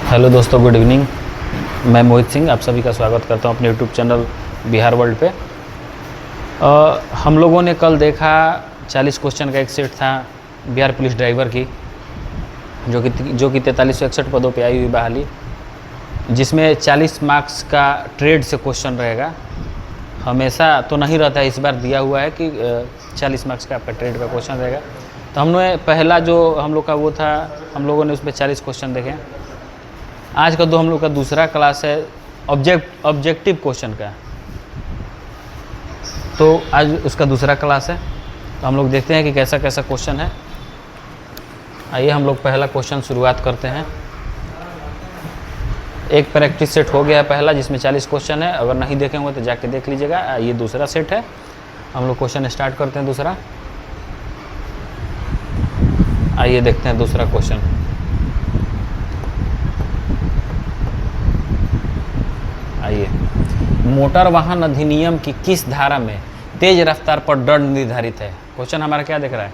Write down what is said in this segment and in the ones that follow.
Hello दोस्तों, good evening. मैं मोहित सिंह आप सभी का स्वागत करता हूं अपने यूट्यूब चैनल बिहार वर्ल्ड पे। हम लोगों ने कल देखा 40 क्वेश्चन का एक सेट था बिहार पुलिस ड्राइवर की, जो कि 4361 पदों पे आई हुई बहाली, जिसमें 40 मार्क्स का ट्रेड से क्वेश्चन रहेगा। हमेशा तो नहीं रहता है, इस बार दिया हुआ है कि 40 मार्क्स का आपका ट्रेड का क्वेश्चन रहेगा। तो हमने पहला जो हम लोग का वो था, हम लोगों ने उसमें 40 क्वेश्चन देखे। आज का हम लोग का दूसरा क्लास है ऑब्जेक्टिव क्वेश्चन का, तो आज उसका दूसरा क्लास है। तो हम लोग देखते हैं कि कैसा कैसा क्वेश्चन है। आइए हम लोग पहला क्वेश्चन शुरुआत करते हैं। एक प्रैक्टिस सेट हो गया है पहला, जिसमें 40 क्वेश्चन है। अगर नहीं देखे होंगे तो जाके देख लीजिएगा। ये दूसरा सेट है। हम लोग क्वेश्चन स्टार्ट करते हैं दूसरा। आइए देखते हैं दूसरा क्वेश्चन। आइए, मोटर वाहन अधिनियम की किस धारा में तेज रफ्तार पर दंड निर्धारित है? क्वेश्चन हमारा क्या दिख रहा है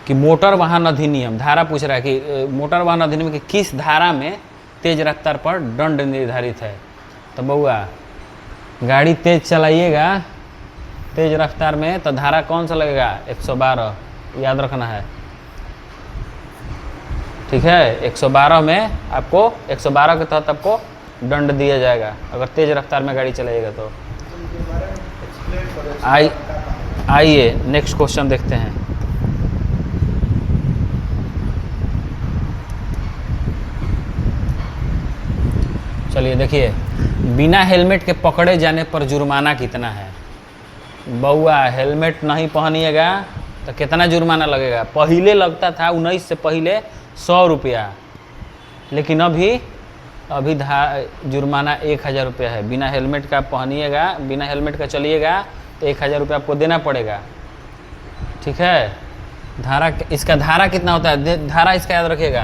कि मोटर वाहन अधिनियम, धारा पूछ रहा है कि मोटर वाहन अधिनियम की किस धारा में तेज रफ्तार पर दंड निर्धारित है। तो बउआ, गाड़ी तेज चलाइएगा तेज रफ्तार में तो धारा कौन सा लगेगा? 112 याद रखना है, ठीक है। 112 में आपको 112 के तहत आपको दंड दिया जाएगा अगर तेज रफ्तार में गाड़ी चलाइएगा तो। आइए नेक्स्ट क्वेश्चन देखते हैं। चलिए देखिए, बिना हेलमेट के पकड़े जाने पर जुर्माना कितना है? बउआ, हेलमेट नहीं पहनिएगा तो कितना जुर्माना लगेगा? पहले लगता था 19 से पहले 100 रुपया, लेकिन अभी जुर्माना 1000 रुपया है। बिना हेलमेट का पहनिएगा, बिना हेलमेट का चलिएगा तो 1000 रुपया आपको देना पड़ेगा, ठीक है। इसका धारा कितना होता है? धारा इसका याद रखिएगा,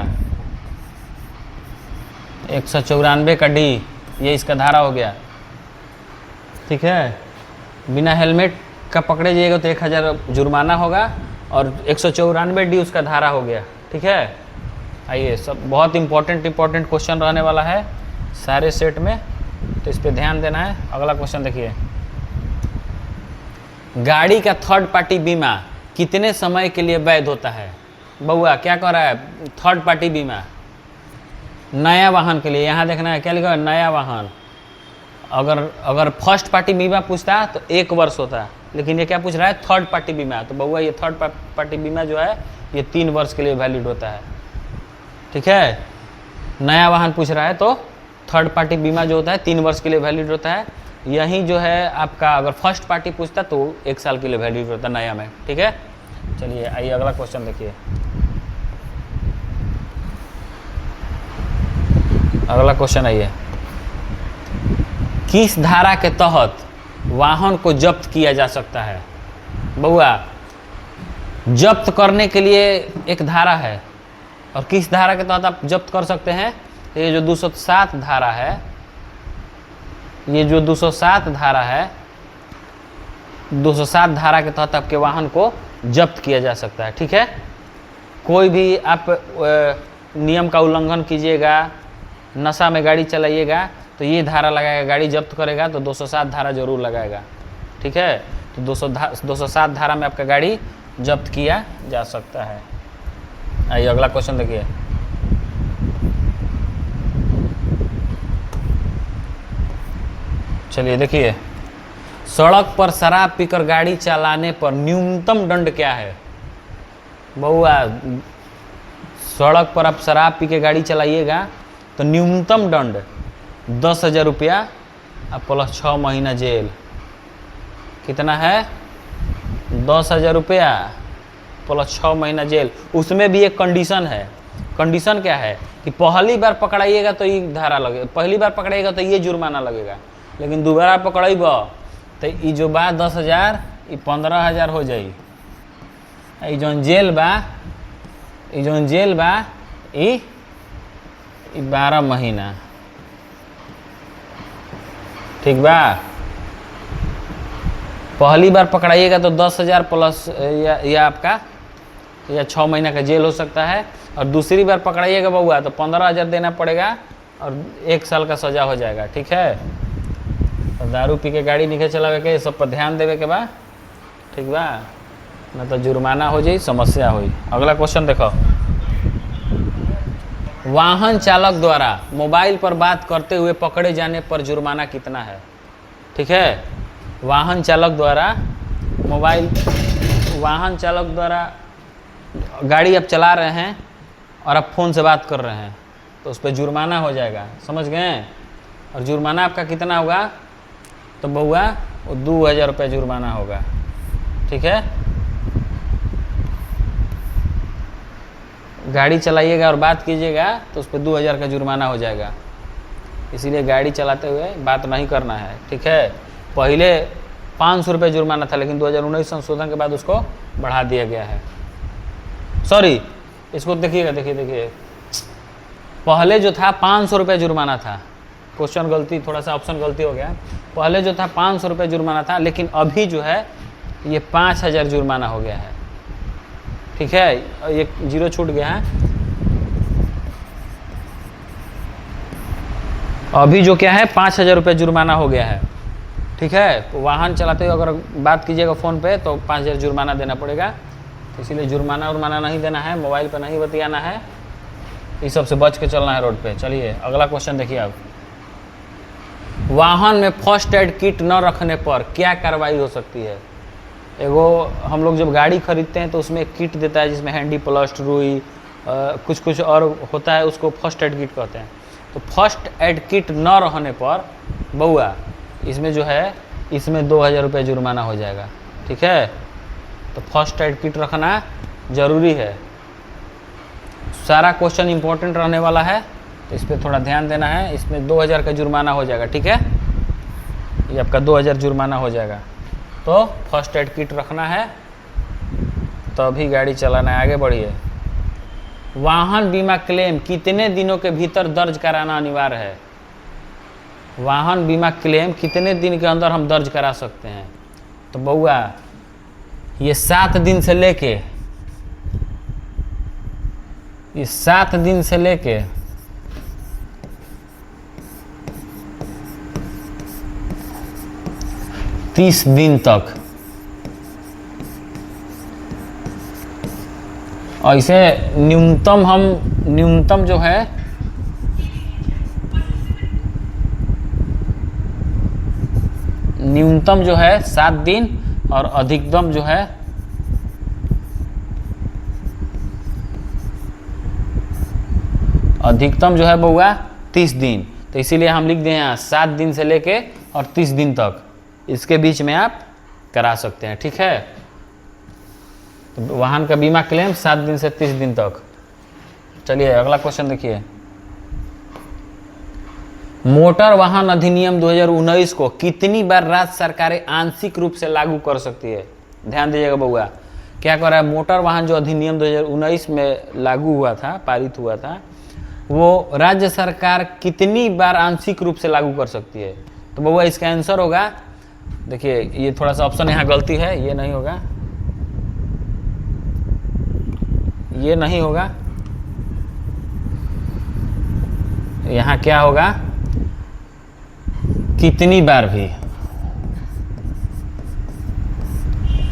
194 का डी, ये इसका धारा हो गया, ठीक है। बिना हेलमेट का पकड़े जाइएगा तो 1000 जुर्माना होगा और 194 डी उसका धारा हो गया, ठीक है। आइए, सब बहुत इंपॉर्टेंट क्वेश्चन रहने वाला है सारे सेट में, तो इस पे ध्यान देना है। अगला क्वेश्चन देखिए, गाड़ी का थर्ड पार्टी बीमा कितने समय के लिए वैध होता है? बउआ, क्या कह रहा है? थर्ड पार्टी बीमा नया वाहन के लिए। यहाँ देखना है क्या लिखा है? नया वाहन। अगर फर्स्ट पार्टी बीमा पूछता तो 1 वर्ष होता, लेकिन ये क्या पूछ रहा है? थर्ड पार्टी बीमा। तो बउआ, ये थर्ड पार्टी बीमा जो है ये 3 वर्ष के लिए वैलिड होता है, ठीक है। नया वाहन पूछ रहा है तो थर्ड पार्टी बीमा जो होता है 3 वर्ष के लिए वैलिड होता है। यही जो है आपका, अगर फर्स्ट पार्टी पूछता तो 1 साल के लिए वैलिड होता है नया में, ठीक है। चलिए आइए अगला क्वेश्चन देखिए। अगला क्वेश्चन आइए, किस धारा के तहत वाहन को जब्त किया जा सकता है? बउआ, जब्त करने के लिए एक धारा है, और किस धारा के तहत आप जब्त कर सकते हैं? ये जो 207 धारा है, ये जो 207 धारा है, 207 धारा के तहत आपके वाहन को जब्त किया जा सकता है, ठीक है। कोई भी आप नियम का उल्लंघन कीजिएगा, नशा में गाड़ी चलाइएगा तो ये धारा लगाएगा, गाड़ी जब्त करेगा तो 207 धारा जरूर लगाएगा, ठीक है। तो 207 धारा में आपका गाड़ी जब्त किया जा सकता है। आइए अगला क्वेश्चन देखिए। चलिए देखिए, सड़क पर शराब पीकर गाड़ी चलाने पर न्यूनतम दंड क्या है? बउआ, सड़क पर आप शराब पी के गाड़ी चलाइएगा तो न्यूनतम दंड 10,000 रुपया प्लस 6 महीना जेल। कितना है? 10,000 रुपया प्लस 6 महीना जेल। उसमें भी एक कंडीशन है। कंडीशन क्या है कि पहली बार पकड़ाइएगा तो ये धारा लगेगा, पहली बार पकड़ाइएगा तो ये जुर्माना लगेगा, लेकिन दोबारा पकड़ब तो ये जो बा 10,000 ये 15,000 हो जाई। ये जौन जेल बा ये 12 महीना, ठीक बा। पहली बार पकड़ाइएगा तो 10,000 प्लस या आपका 6 महीना का जेल हो सकता है, और दूसरी बार पकड़ाइएगा बउआ तो 15,000 देना पड़ेगा और 1 साल का सजा हो जाएगा। ठीक है, और दारू पी के गाड़ी नहीं चलावे के, सब पर ध्यान देवे के बा। ठीक बा, न तो जुर्माना हो जाई, समस्या हुई। अगला क्वेश्चन देखो, वाहन चालक द्वारा मोबाइल पर बात करते हुए पकड़े जाने पर जुर्माना कितना है? ठीक है, वाहन चालक द्वारा गाड़ी आप चला रहे हैं और आप फ़ोन से बात कर रहे हैं तो उस पर जुर्माना हो जाएगा, समझ गए? और जुर्माना आपका कितना होगा? तो बउआ वो 2000 रुपये जुर्माना होगा। ठीक है, गाड़ी चलाइएगा और बात कीजिएगा तो उस पर 2000 का जुर्माना हो जाएगा। इसीलिए गाड़ी चलाते हुए बात नहीं करना है। ठीक है, पहले 500 रुपये जुर्माना था, लेकिन 2019 संशोधन के बाद उसको बढ़ा दिया गया है। सॉरी, इसको देखिएगा, देखिए पहले जो था 500 रुपये जुर्माना था। क्वेश्चन गलती, थोड़ा सा ऑप्शन गलती हो गया। पहले जो था 500 रुपये जुर्माना था, लेकिन अभी जो है ये 5000 जुर्माना हो गया है। ठीक है, ये 0 छूट गया है। अभी जो क्या है 5000 रुपये जुर्माना हो गया है। ठीक है, वाहन चलाते हुए अगर बात कीजिएगा फ़ोन पे तो 5000 जुर्माना देना पड़ेगा। तो इसीलिए जुर्माना नहीं देना है, मोबाइल पर नहीं बतियाना है, इस सब से बच के चलना है रोड पे। चलिए अगला क्वेश्चन देखिए आप, वाहन में फर्स्ट एड किट न रखने पर क्या कार्रवाई हो सकती है? एगो हम लोग जब गाड़ी खरीदते हैं तो उसमें एक किट देता है जिसमें हैंडी प्लस्ट, रुई, कुछ और होता है, उसको फर्स्ट एड किट कहते हैं। तो फर्स्ट एड किट न रहने पर बउआ इसमें जो है इसमें 2000 रुपये जुर्माना हो जाएगा। ठीक है, तो फर्स्ट एड किट रखना ज़रूरी है। सारा क्वेश्चन इंपॉर्टेंट रहने वाला है, तो इस पर थोड़ा ध्यान देना है। इसमें 2000 का जुर्माना हो जाएगा। ठीक है, ये आपका 2000 जुर्माना हो जाएगा। तो फर्स्ट एड किट रखना है, तभी गाड़ी चलाना है। आगे बढ़िए, वाहन बीमा क्लेम कितने दिनों के भीतर दर्ज कराना अनिवार्य है? वाहन बीमा क्लेम कितने दिन के अंदर हम दर्ज करा सकते हैं? तो बउआ ये 7 दिन से लेके 30 दिन तक। ऐसे न्यूनतम जो है न्यूनतम जो है 7 दिन और अधिकतम जो है बउआ 30 दिन। तो इसीलिए हम लिख दें यहाँ 7 दिन से लेके और 30 दिन तक, इसके बीच में आप करा सकते हैं। ठीक है, तो वाहन का बीमा क्लेम 7 दिन से 30 दिन तक। चलिए अगला क्वेश्चन देखिए, मोटर वाहन अधिनियम 2019 को कितनी बार राज्य सरकारें आंशिक रूप से लागू कर सकती है? ध्यान दीजिएगा बउआ, क्या कर रहा है, मोटर वाहन जो अधिनियम 2019 में लागू हुआ था, पारित हुआ था, वो राज्य सरकार कितनी बार आंशिक रूप से लागू कर सकती है? तो बउआ इसका आंसर होगा, देखिए ये थोड़ा सा ऑप्शन यहाँ गलती है, ये नहीं होगा, ये नहीं होगा, यहाँ क्या होगा, कितनी बार भी,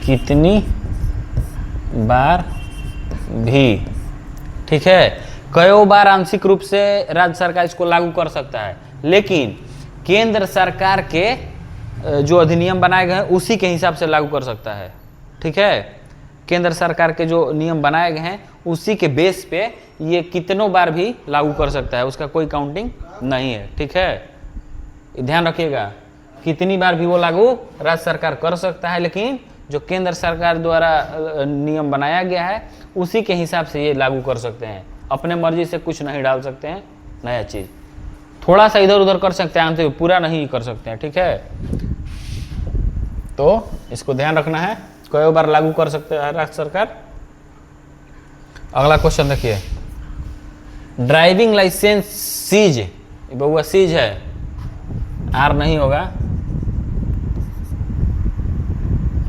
कितनी बार भी। ठीक है, कई बार आंशिक रूप से राज्य सरकार इसको लागू कर सकता है, लेकिन केंद्र सरकार के जो अधिनियम बनाए गए हैं उसी के हिसाब से लागू कर सकता है। ठीक है, केंद्र सरकार के जो नियम बनाए गए हैं उसी के बेस पे ये कितनों बार भी लागू कर सकता है, उसका कोई काउंटिंग नहीं है। ठीक है, ध्यान रखिएगा, कितनी बार भी वो लागू राज्य सरकार कर सकता है, लेकिन जो केंद्र सरकार द्वारा नियम बनाया गया है उसी के हिसाब से ये लागू कर सकते हैं। अपने मर्जी से कुछ नहीं डाल सकते हैं नया चीज़, थोड़ा सा इधर उधर कर सकते हैं, आंतरिक पूरा नहीं कर सकते हैं। ठीक है, तो इसको ध्यान रखना है, कई बार लागू कर सकते हैं राज्य सरकार। अगला क्वेश्चन देखिए, ड्राइविंग लाइसेंस सीज, बउआ सीज है, आर नहीं होगा,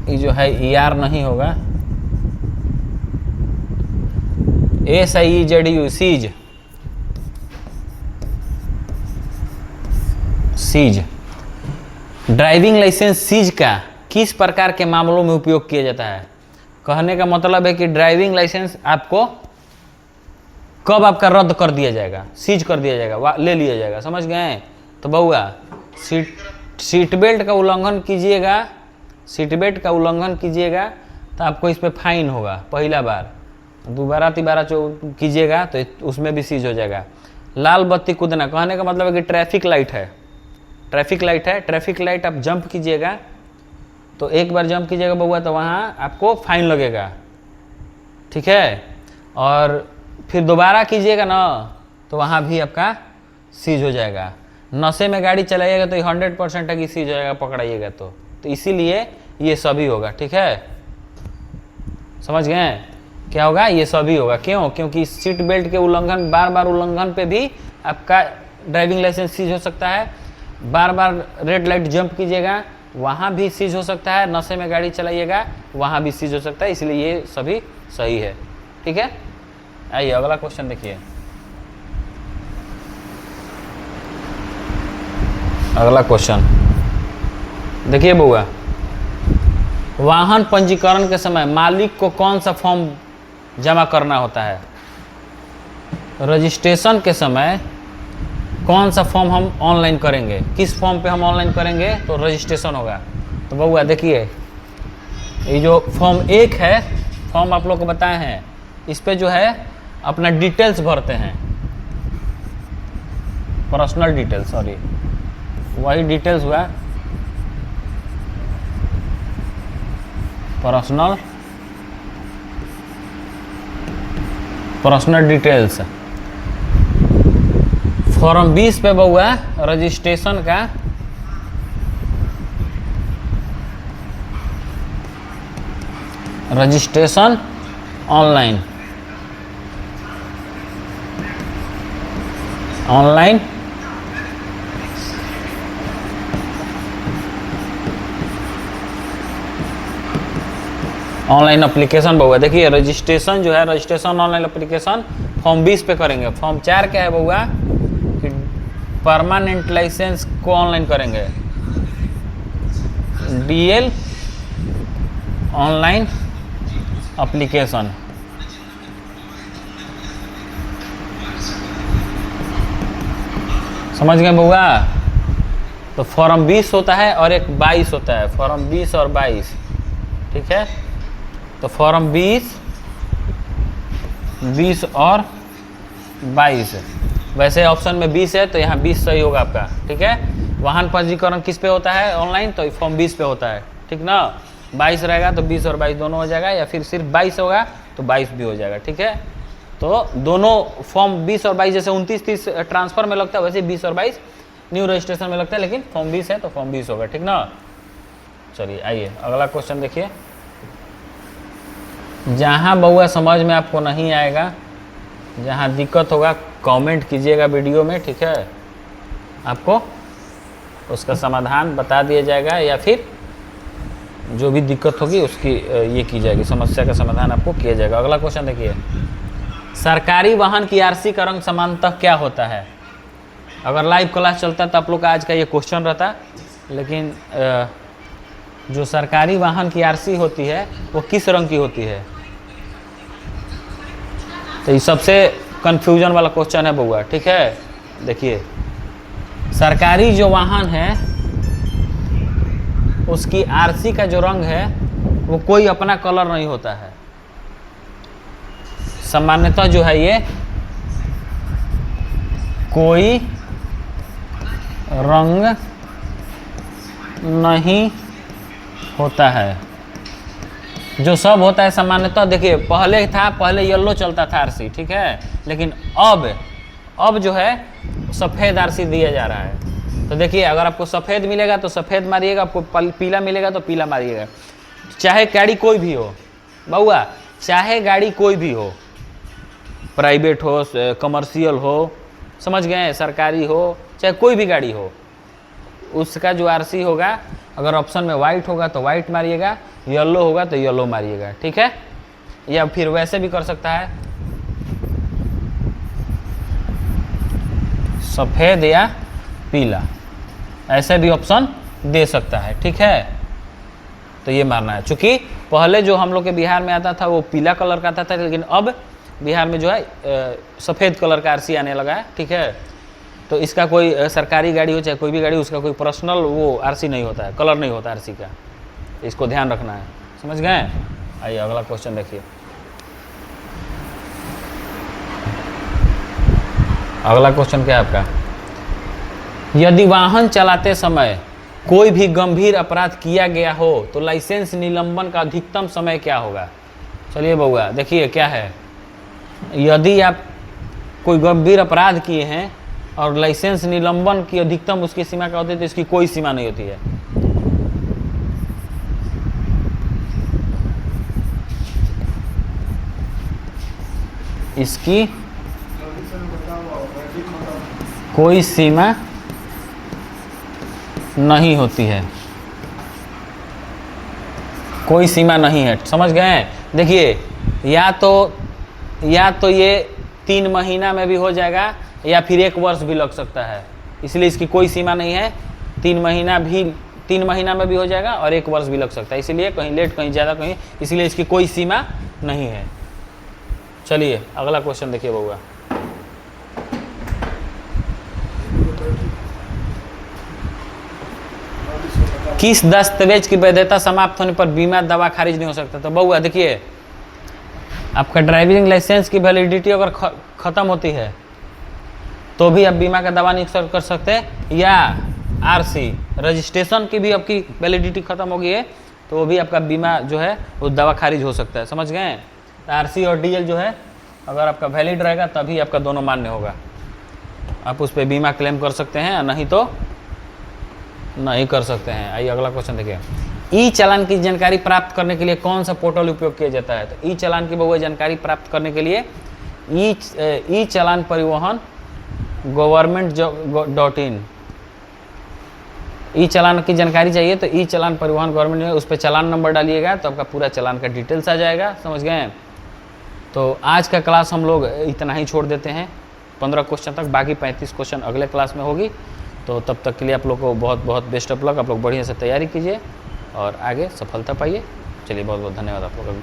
ये जो है ER नहीं होगा, SIEZU seize, seize. Driving licence seize का किस प्रकार के मामलों में उपयोग किया जाता है? कहने का मतलब है कि ड्राइविंग लाइसेंस आपको कब आपका रद्द कर दिया जाएगा, सीज कर दिया जाएगा, ले लिया जाएगा, समझ गए? तो बउआ सीट बेल्ट का उल्लंघन कीजिएगा, सीट बेल्ट का उल्लंघन कीजिएगा तो आपको इस पर फाइन होगा पहला बार, दोबारा तिबारा कीजिएगा तो उसमें भी सीज हो जाएगा। लाल बत्ती कूदना, कहने का मतलब है कि ट्रैफिक लाइट है, ट्रैफिक लाइट है, ट्रैफिक लाइट आप जंप कीजिएगा तो एक बार जंप कीजिएगा बउआ तो वहाँ आपको फाइन लगेगा, ठीक है? और फिर दोबारा कीजिएगा ना तो वहाँ भी आपका सीज हो जाएगा। नशे में गाड़ी चलाइएगा तो 100% है कि सीज हो जाएगा पकड़ाइएगा तो इसीलिए ये सभी होगा, ठीक है? समझ गए? क्या होगा? ये सभी होगा। क्यों? क्योंकि सीट बेल्ट के उल्लंघन, बार बार उल्लंघन पे भी आपका ड्राइविंग लाइसेंस सीज हो सकता है। बार बार रेड लाइट जंप कीजिएगा वहाँ भी सीज हो सकता है। नशे में गाड़ी चलाइएगा वहाँ भी सीज हो सकता है, इसलिए ये सभी सही है, ठीक है? आइए अगला क्वेश्चन देखिए। अगला क्वेश्चन देखिए बउआ, वाहन पंजीकरण के समय मालिक को कौन सा फॉर्म जमा करना होता है? रजिस्ट्रेशन के समय कौन सा फॉर्म हम ऑनलाइन करेंगे? किस फॉर्म पे हम ऑनलाइन करेंगे तो रजिस्ट्रेशन होगा? तो बउआ देखिए, ये जो फॉर्म 1 है, फॉर्म आप लोग को बताए हैं, इस पे जो है अपना डिटेल्स भरते हैं, पर्सनल डिटेल्स, सॉरी वही डिटेल्स हुआ, पर्सनल डिटेल्स। फॉर्म 20 पे बउआ रजिस्ट्रेशन का रजिस्ट्रेशन ऑनलाइन ऑनलाइन एप्लीकेशन बउआ देखिए, रजिस्ट्रेशन जो है, रजिस्ट्रेशन ऑनलाइन एप्लीकेशन फॉर्म 20 पे करेंगे। फॉर्म 4 क्या है बउआ कि परमानेंट लाइसेंस को ऑनलाइन करेंगे, डीएल ऑनलाइन एप्लीकेशन। समझ गए बउआ? तो फॉर्म 20 होता है और एक 22 होता है, फॉर्म 20 और 22, ठीक है? तो फॉर्म 20 और 22, वैसे ऑप्शन में 20 है तो यहाँ 20 सही होगा आपका, ठीक है? वाहन पंजीकरण किस पे होता है ऑनलाइन? तो फॉर्म 20 पे होता है, ठीक ना? 22 रहेगा तो 20 और 22 दोनों हो जाएगा, या फिर सिर्फ 22 होगा तो 22 भी हो जाएगा, ठीक है? तो दोनों फॉर्म 20 और 22 जैसे 29-30 ट्रांसफर में लगता है वैसे 20 और 22 न्यू रजिस्ट्रेशन में लगता है, लेकिन फॉर्म 20 है तो फॉर्म 20 होगा, ठीक ना? चलिए आइए अगला क्वेश्चन देखिए। जहाँ बउआ समझ में आपको नहीं आएगा, जहाँ दिक्कत होगा कमेंट कीजिएगा वीडियो में, ठीक है? आपको उसका समाधान बता दिया जाएगा, या फिर जो भी दिक्कत होगी उसकी ये की जाएगी, समस्या का समाधान आपको किया जाएगा। अगला क्वेश्चन देखिए, सरकारी वाहन की आरसी का रंग सामान्यतः क्या होता है? अगर लाइव क्लास चलता तो आप लोग का आज का ये क्वेश्चन रहता, लेकिन जो सरकारी वाहन की आरसी होती है वो किस रंग की होती है? तो ये सबसे कंफ्यूजन वाला क्वेश्चन है बउआ, ठीक है? देखिए, सरकारी जो वाहन है उसकी आरसी का जो रंग है वो कोई अपना कलर नहीं होता है, सामान्यतः जो है ये कोई रंग नहीं होता है। जो सब होता है सामान्यतः, देखिए पहले येलो चलता था आरसी, ठीक है? लेकिन अब जो है सफ़ेद आरसी दिया जा रहा है। तो देखिए, अगर आपको सफ़ेद मिलेगा तो सफ़ेद मारिएगा, आपको पीला मिलेगा तो पीला मारिएगा, चाहे गाड़ी कोई भी हो बउआ, चाहे गाड़ी कोई भी हो, प्राइवेट हो, कमर्शियल हो, समझ गए, सरकारी हो, चाहे कोई भी गाड़ी हो, उसका जो आरसी होगा, अगर ऑप्शन में वाइट होगा तो वाइट मारिएगा, येलो होगा तो येलो मारिएगा, ठीक है? या फिर वैसे भी कर सकता है, सफ़ेद या पीला, ऐसे भी ऑप्शन दे सकता है, ठीक है। तो ये मानना है, चूंकि पहले जो हम लोग के बिहार में आता था वो पीला कलर का आता था, लेकिन अब बिहार में जो है सफ़ेद कलर का आरसी आने लगा है, ठीक है। तो इसका कोई सरकारी गाड़ी हो चाहे कोई भी गाड़ी, उसका कोई पर्सनल वो आरसी नहीं होता है, कलर नहीं होता आरसी का, इसको ध्यान रखना है, समझ गए। आइए अगला क्वेश्चन देखिए। अगला क्वेश्चन क्या है आपका, यदि वाहन चलाते समय कोई भी गंभीर अपराध किया गया हो तो लाइसेंस निलंबन का अधिकतम समय क्या होगा। चलिए बउआ देखिए क्या है, यदि आप कोई गंभीर अपराध किए हैं और लाइसेंस निलंबन की अधिकतम उसकी सीमा क्या होती है, तो इसकी कोई सीमा नहीं होती है। इसकी कोई सीमा नहीं होती है, कोई सीमा नहीं है, समझ गए। देखिए या तो ये 3 महीना में भी हो जाएगा या फिर 1 वर्ष भी लग सकता है, इसलिए इसकी कोई सीमा नहीं है। 3 महीना में भी हो जाएगा और 1 वर्ष भी लग सकता है, इसीलिए कहीं लेट कहीं ज़्यादा कहीं, इसलिए इसकी कोई सीमा नहीं है। चलिए अगला क्वेश्चन देखिए बउआ। किस दस्तावेज की वैधता समाप्त होने पर बीमा दावा खारिज नहीं हो सकता। तो बउआ देखिए, आपका ड्राइविंग लाइसेंस की वैलिडिटी अगर ख़त्म होती है तो भी आप बीमा का दावा नहीं कर सकते, या आरसी रजिस्ट्रेशन की भी आपकी वैलिडिटी ख़त्म हो गई है तो वो भी आपका बीमा जो है वो दावा खारिज हो सकता है, समझ गए। आरसी और डीएल जो है अगर आपका वैलिड रहेगा तभी आपका दोनों मान्य होगा, आप उस पर बीमा क्लेम कर सकते हैं, नहीं तो नहीं कर सकते हैं। आइए अगला क्वेश्चन देखिए। ई चालान की जानकारी प्राप्त करने के लिए कौन सा पोर्टल उपयोग किया जाता है। तो ई चालान की बहु जानकारी प्राप्त करने के लिए ई चालान परिवहन government.in, ई चालान की जानकारी चाहिए तो ई चालान परिवहन गवर्नमेंट में उस पर चालान नंबर डालिएगा तो आपका पूरा चालान का डिटेल्स आ जाएगा, समझ गए। तो आज का क्लास हम लोग इतना ही छोड़ देते हैं, 15 क्वेश्चन तक, बाकी 35 क्वेश्चन अगले क्लास में होगी। तो तब तक के लिए आप लोग को बहुत बहुत बेस्ट ऑफ लक, आप लोग बढ़िया से तैयारी कीजिए और आगे सफलता पाइए। चलिए बहुत बहुत धन्यवाद आप लोग।